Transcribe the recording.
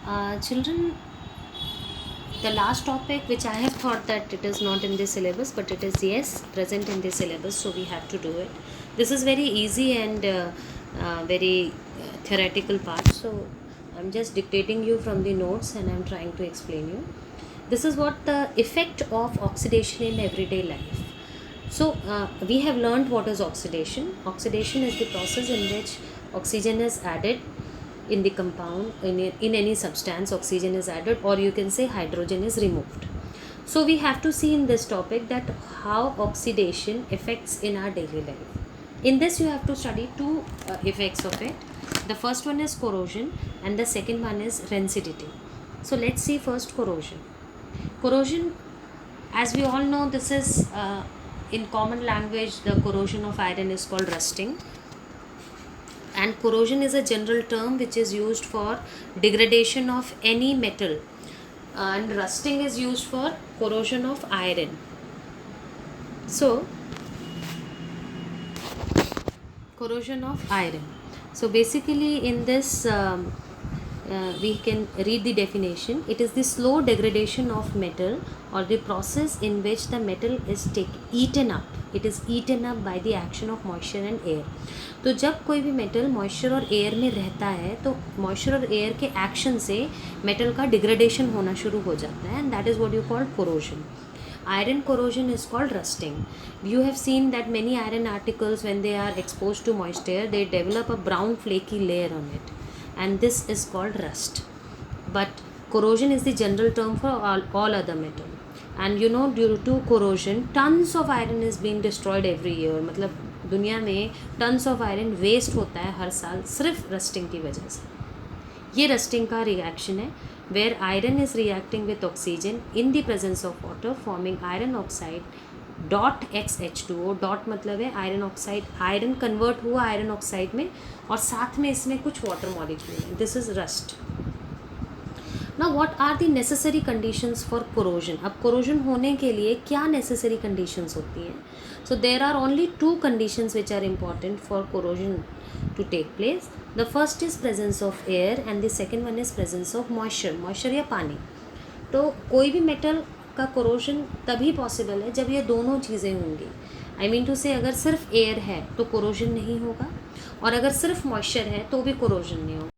Children, the last topic which I have thought that it is not in the syllabus, but it is yes present in the syllabus, so we have to do it. This is very easy and very theoretical part. So I'm just dictating you from the notes and I'm trying to explain you. This is what the effect of oxidation in everyday life. So we have learned what is oxidation. Oxidation is the process in which oxygen is added in the compound, in any substance oxygen is added, or you can say hydrogen is removed. So we have to see in this topic that how oxidation affects in our daily life. In this you have to study two effects of it. The first one is corrosion and the second one is rancidity. So let's see first corrosion. Corrosion, as we all know, this is in common language, the corrosion of iron is called rusting. And corrosion is a general term which is used for degradation of any metal, and rusting is used for corrosion of iron. So corrosion of iron. So basically in this we can read the definition. It is the slow degradation of metal or the process in which the metal is eaten up. It is eaten up by the action of moisture and air. तो जब कोई भी metal moisture और air में रहता है तो moisture और एयर के एक्शन से मेटल का डिग्रेडेशन होना शुरू हो जाता है, and that is what you called corrosion. Iron corrosion is called rusting. You have seen that many iron articles, when they are exposed to moisture, they develop a brown flaky layer on it, and this is called rust. But corrosion is the general term for all other metal. And you know, due to corrosion, tons of iron is being destroyed every year. मतलब दुनिया में tons of iron waste होता है हर साल सिर्फ rusting की वजह से. ये रस्टिंग का रिएक्शन है, where iron is reacting with oxygen in the presence of water, forming iron oxide dot XH2O. Dot मतलब है आयरन ऑक्साइड, आयरन कन्वर्ट हुआ आयरन ऑक्साइड में और साथ में इसमें कुछ वाटर मॉलिक्यूल है. This is rust. Now what are the necessary conditions for corrosion? अब corrosion होने के लिए क्या necessary conditions होती हैं? So there are only two conditions which are important for corrosion to take place. The first is presence of air and the second one is presence of moisture. Moisture या पानी. तो कोई भी metal का corrosion तभी possible है जब ये दोनों चीज़ें होंगी. I mean to say, अगर सिर्फ air है तो corrosion नहीं होगा, और अगर सिर्फ moisture है तो भी corrosion नहीं होगा.